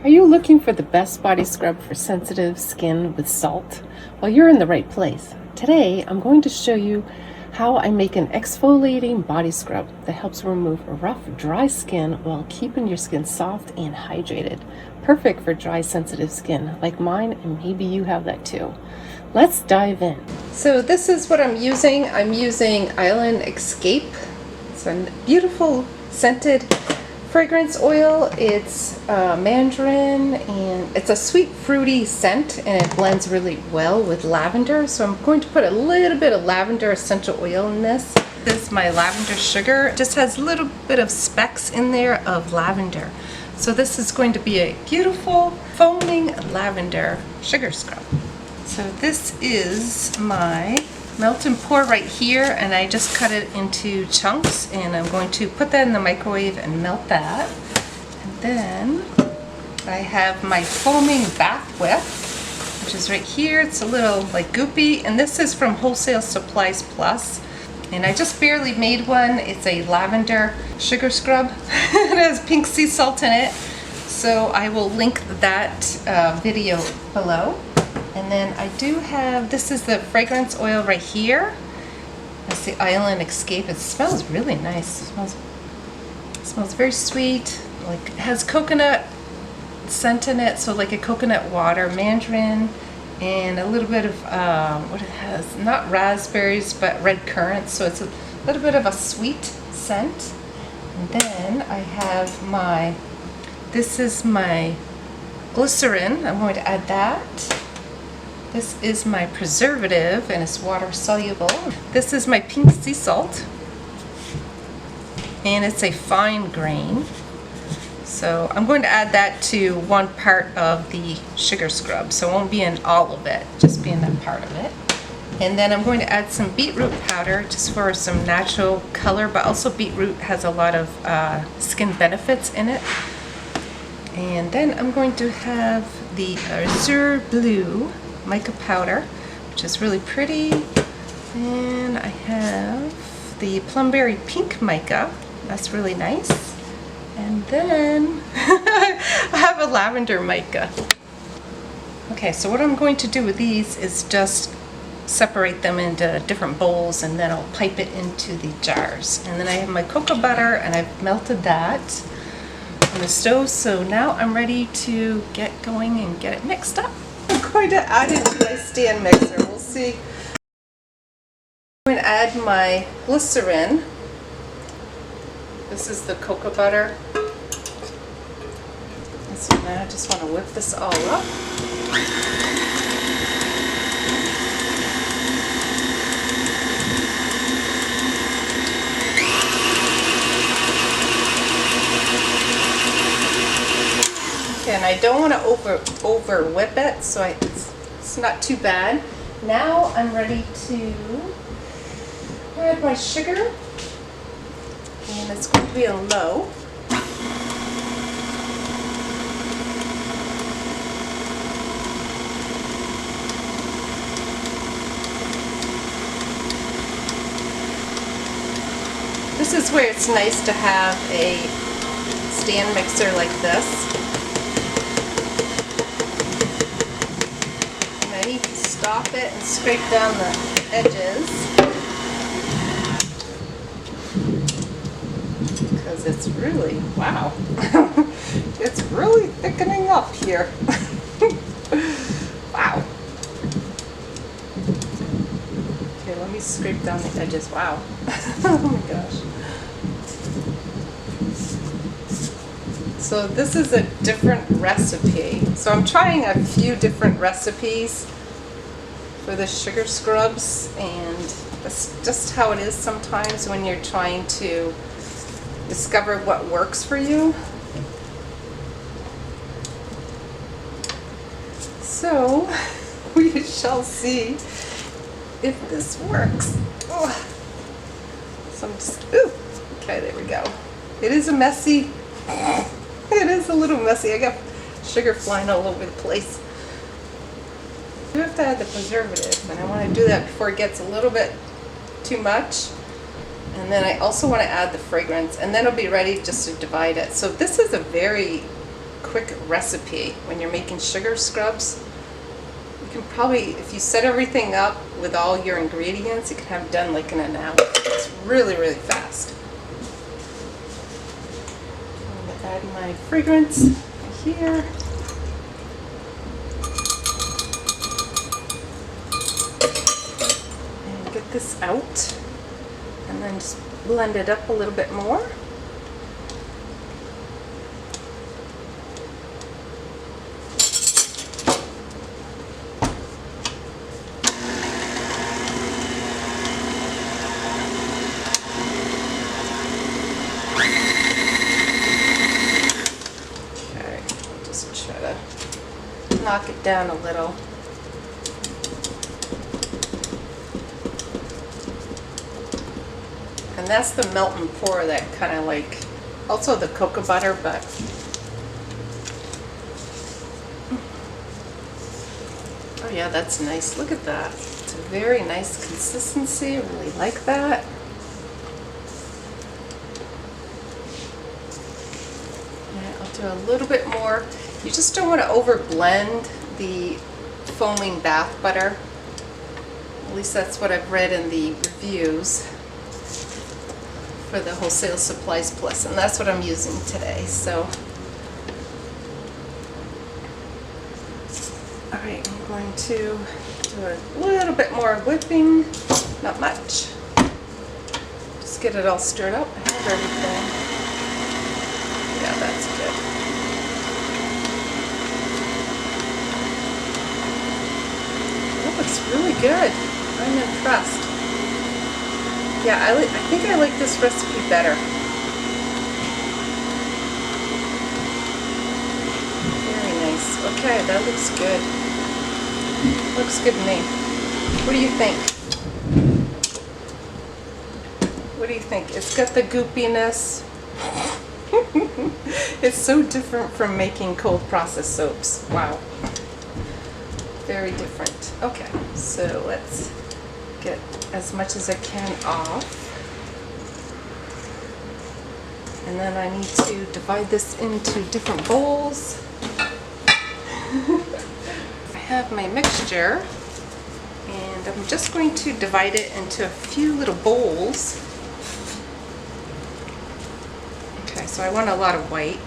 Are you looking for the best body scrub for sensitive skin with salt? Well, you're in the right place. Today, I'm going to show you how I make an exfoliating body scrub that helps remove rough, dry skin while keeping your skin soft and hydrated. Perfect for dry, sensitive skin like mine, and maybe you have that too. Let's dive in. So this is what I'm using. I'm using Island Escape. It's a beautiful scented fragrance oil. It's mandarin, and it's a sweet fruity scent, and it blends really well with lavender. So I'm going to put a little bit of lavender essential oil in this. This is my lavender sugar. It just has a little bit of specks in there of lavender. So this is going to be a beautiful foaming lavender sugar scrub. So this is my melt and pour right here, and I just cut it into chunks, and I'm going to put that in the microwave and melt that. And then I have my foaming bath whip, which is right here. It's a little like goopy, and this is from Wholesale Supplies Plus, and I just barely made one. It's a lavender sugar scrub. It has pink sea salt in it, so I will link that video below. And then I do have, this is the fragrance oil right here. That's the Island Escape. It smells really nice. It smells very sweet. Like, it has coconut scent in it, so like a coconut water, mandarin, and a little bit of what it has, not raspberries, but red currants. So it's a little bit of a sweet scent. And then I have this is my glycerin. I'm going to add that. This is my preservative, and it's water soluble. This is my pink sea salt, and it's a fine grain. So I'm going to add that to one part of the sugar scrub, so it won't be in all of it, just be in that part of it. And then I'm going to add some beetroot powder just for some natural color, but also beetroot has a lot of skin benefits in it. And then I'm going to have the Azure Blue mica powder, which is really pretty. And I have the plumberry pink mica. That's really nice. And then I have a lavender mica. Okay, so what I'm going to do with these is just separate them into different bowls, and then I'll pipe it into the jars. And then I have my cocoa butter, and I've melted that on the stove. So now I'm ready to get going and get it mixed up. I'm going to add it to my stand mixer. We'll see. I'm going to add my glycerin. This is the cocoa butter. And so now I just want to whip this all up. And I don't want to over whip it, so it's not too bad. Now I'm ready to add my sugar, and it's going to be a low. This is where it's nice to have a stand mixer like this. Stop it and scrape down the edges, because it's really, wow, it's really thickening up here. Wow. Okay, let me scrape down the edges. Wow. Oh my gosh. So this is a different recipe. So I'm trying a few different recipes for the sugar scrubs, and that's just how it is sometimes when you're trying to discover what works for you. So we shall see if this works. Oh. So I'm just, ooh, okay, there we go. It is a messy, it is a little messy. I got sugar flying all over the place. I have to add the preservative, and I want to do that before it gets a little bit too much. And then I also want to add the fragrance, and then it'll be ready just to divide it. So this is a very quick recipe when you're making sugar scrubs. You can probably, if you set everything up with all your ingredients, you can have it done like in an hour. It's really, really fast. I'm going to add my fragrance here. And get this out. And then just blend it up a little bit more. Knock it down a little. And that's the melt and pour that kind of like, also the cocoa butter, but oh yeah, that's nice. Look at that. It's a very nice consistency. I really like that. And I'll do a little bit more. You just don't want to over blend the foaming bath butter. At least that's what I've read in the reviews for the Wholesale Supplies Plus, and that's what I'm using today. So, all right, I'm going to do a little bit more whipping, not much. Just get it all stirred up. I have everything. Yeah, that's good. Looks really good. I'm impressed. Yeah, I think I like this recipe better. Very nice. Okay, that looks good. Looks good to me. What do you think? What do you think? It's got the goopiness. It's so different from making cold processed soaps. Wow. Very different. Okay, so let's get as much as I can off. And then I need to divide this into different bowls. I have my mixture, and I'm just going to divide it into a few little bowls. Okay, so I want a lot of white.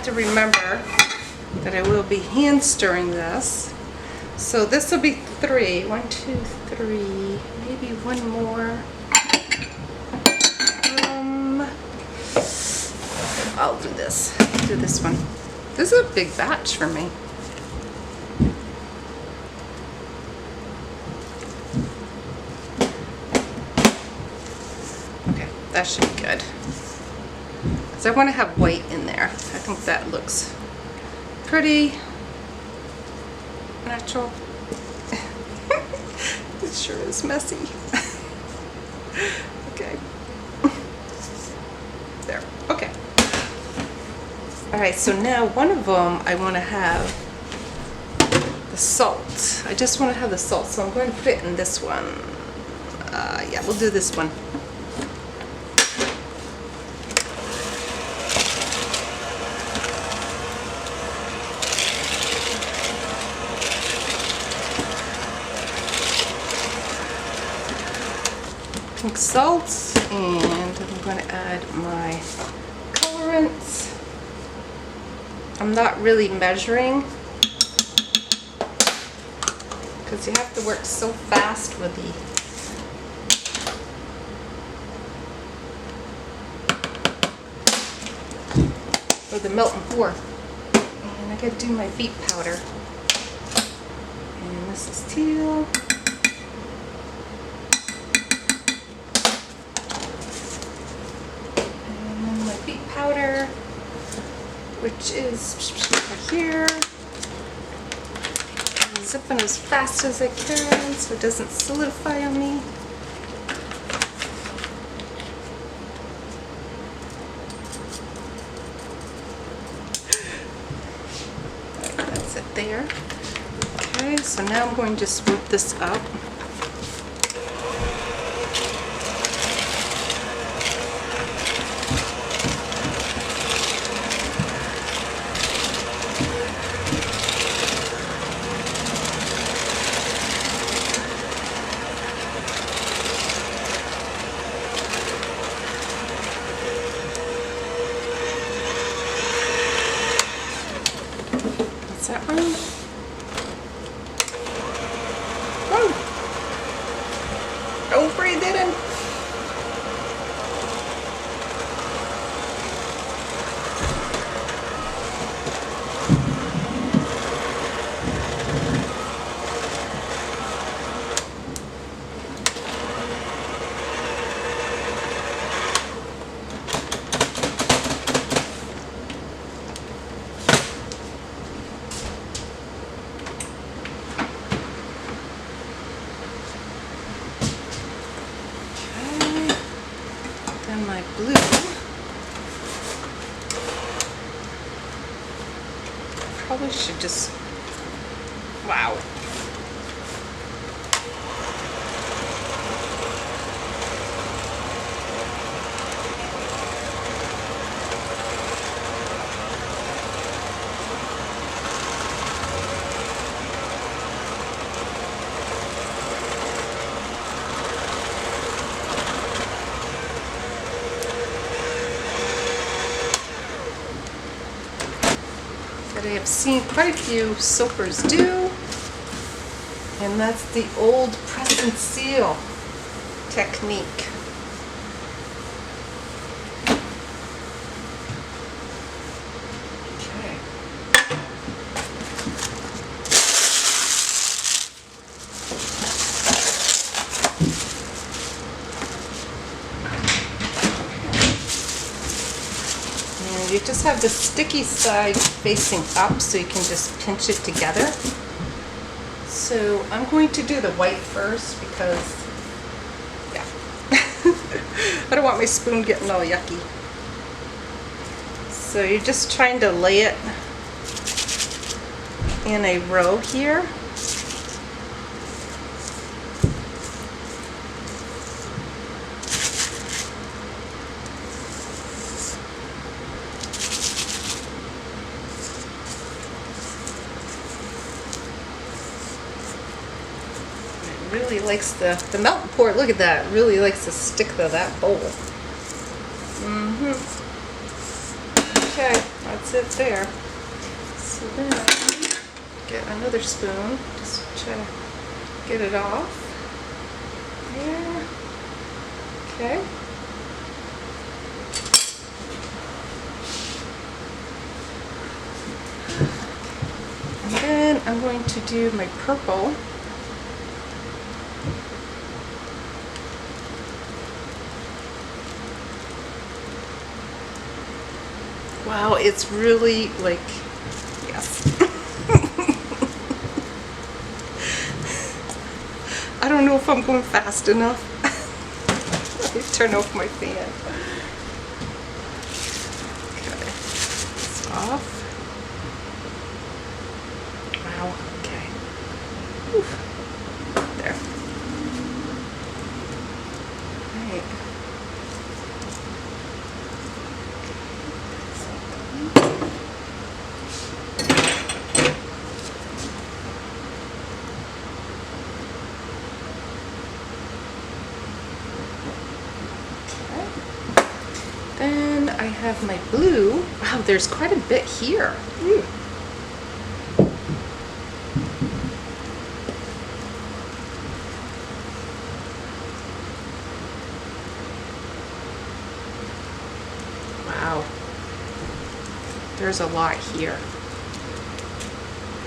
To remember that I will be hand stirring this, so this will be 3. 1, 2, 3, maybe one more. I'll do this. Do this one. This is a big batch for me. Okay, that should be good. So I want to have white in there. I think that looks pretty natural. It sure is messy. Okay. There. Okay. Alright, so now one of them I want to have the salt. I just want to have the salt, so I'm going to put it in this one. Yeah, we'll do this one. Pink salt, and I'm going to add my colorants. I'm not really measuring because you have to work so fast with the melt and pour. And I gotta do my beet powder. And this is teal. Powder, which is right here. I'm zipping as fast as I can so it doesn't solidify on me. there. Okay, so now I'm going to just whip this up. Is that right? Oh! Don't breathe it in. Then my blue. Probably should just, wow. That I have seen quite a few soapers do, and that's the old press and seal technique. Okay. And you just have the sticky side facing up so you can just pinch it together. So I'm going to do the white first because, yeah, I don't want my spoon getting all yucky. So you're just trying to lay it in a row here. Really likes the melt and pour. Look at that. Really likes to stick to that bowl. Okay, that's it there. So then get another spoon. Just try to get it off. There. Okay. And then I'm going to do my purple. Wow, it's really like, yes. I don't know if I'm going fast enough. Let me turn off my fan. Okay, it's off. Wow, okay. Whew. There. All right. Then I have my blue. Wow, there's quite a bit here. Wow, there's a lot here.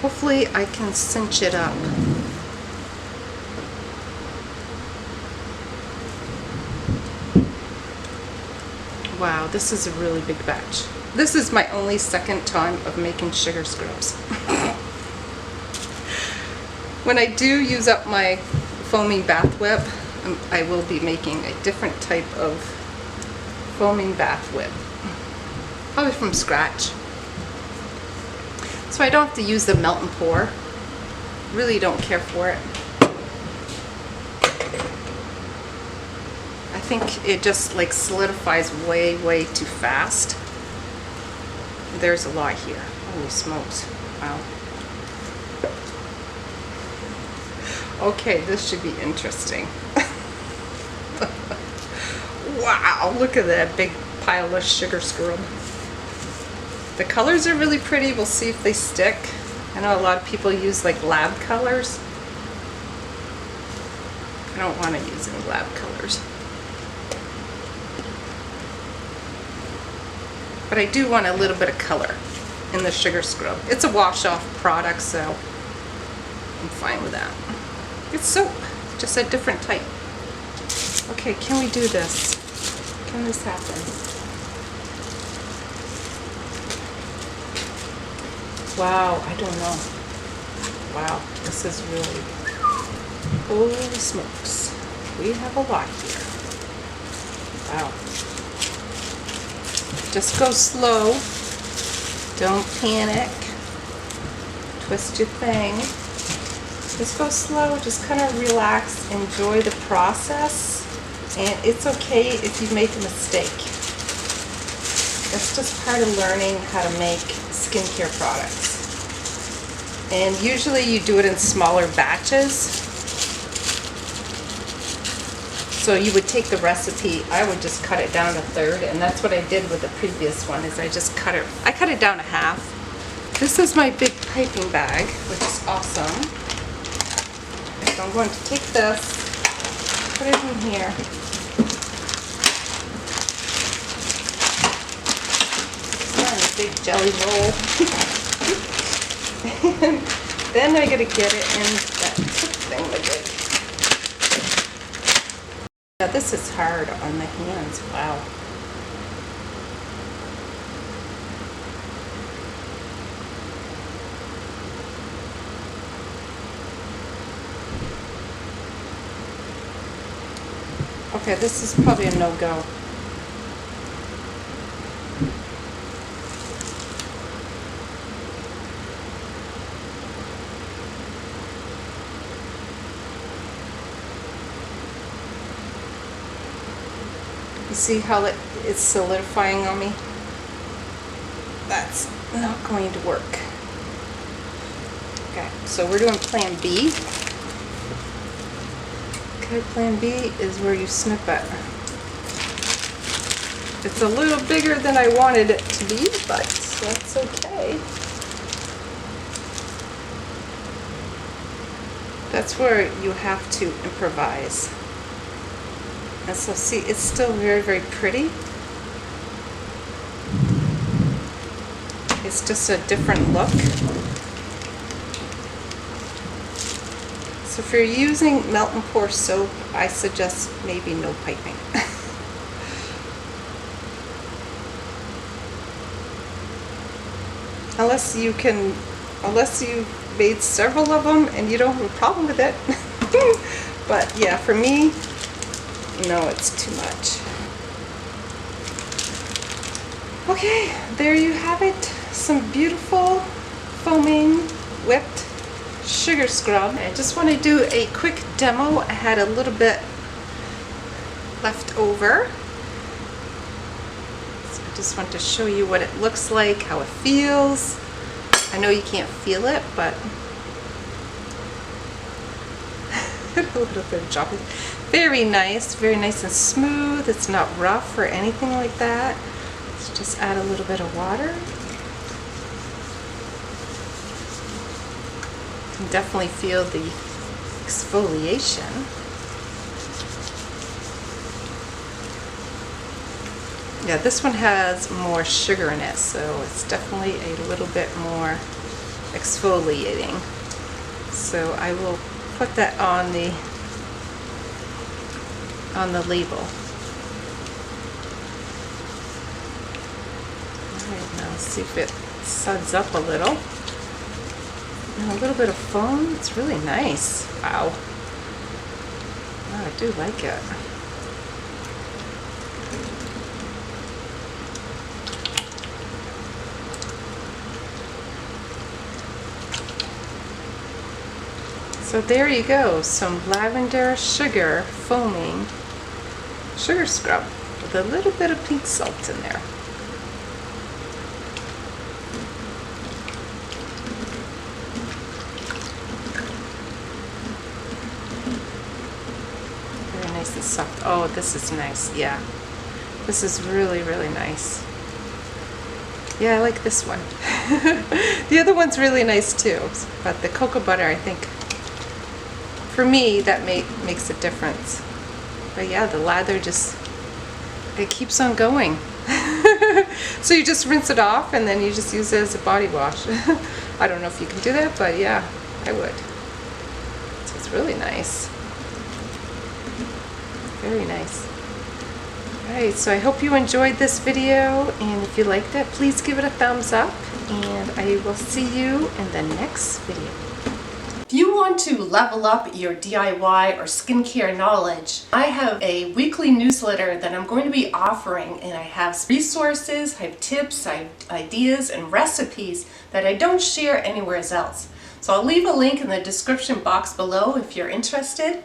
Hopefully I can cinch it up. Wow, this is a really big batch. This is my only second time of making sugar scrubs. When I do use up my foaming bath whip, I will be making a different type of foaming bath whip. Probably from scratch. So I don't have to use the melt and pour. Really don't care for it. I think it just like solidifies way too fast. There's a lot here. Holy smokes. Wow. Okay, this should be interesting. Wow, look at that big pile of sugar scrub. The colors are really pretty. We'll see if they stick. I know a lot of people use like lab colors. I don't want to use any lab colors. But I do want a little bit of color in the sugar scrub. It's a wash-off product, so I'm fine with that. It's soap, just a different type. Okay, can we do this? Can this happen? Wow, I don't know. Wow, this is really... Holy smokes. We have a lot here. Wow. Just go slow. Don't panic. Twist your thing. Just go slow. Just kind of relax. Enjoy the process. And it's okay if you make a mistake. That's just part of learning how to make skincare products. And usually you do it in smaller batches. So you would take the recipe, I would just cut it down a third, and that's what I did with the previous one, is I just cut it down a half. This is my big piping bag, which is awesome. So I'm going to take this, put it in here. It's not a big jelly roll. And then I gotta get it in that thing again. Yeah, this is hard on the hands. Wow. Okay, this is probably a no-go. You see how it's solidifying on me? That's not going to work. Okay, so we're doing plan B. Okay, plan B is where you snip it. It's a little bigger than I wanted it to be, but that's okay. That's where you have to improvise. And so see, it's still very pretty. It's just a different look. So if you're using melt and pour soap, I suggest maybe no piping. Unless you made several of them and you don't have a problem with it. But yeah, for me, no, it's too much. Okay, there you have it. Some beautiful foaming whipped sugar scrub. I just want to do a quick demo. I had a little bit left over. So I just want to show you what it looks like, how it feels. I know you can't feel it, but a little bit of chocolate. Very nice and smooth. It's not rough or anything like that. Let's just add a little bit of water. You can definitely feel the exfoliation. Yeah, this one has more sugar in it, so it's definitely a little bit more exfoliating. So I will put that on the label. Alright, now let's see if it suds up a little. And a little bit of foam. It's really nice. Wow. Oh, I do like it. So there you go, some lavender sugar foaming sugar scrub with a little bit of pink salt in there. Very nice and soft. Oh, this is nice. Yeah, this is really, really nice. Yeah, I like this one. The other one's really nice too, but the cocoa butter, I think, for me, that makes a difference. But yeah, the lather just, it keeps on going. So you just rinse it off and then you just use it as a body wash. I don't know if you can do that, but yeah, I would. So it's really nice. Very nice. Alright, so I hope you enjoyed this video, and if you liked it, please give it a thumbs up, and I will see you in the next video. If you want to level up your DIY or skincare knowledge, I have a weekly newsletter that I'm going to be offering, and I have resources, I have tips, I have ideas, and recipes that I don't share anywhere else. So I'll leave a link in the description box below if you're interested.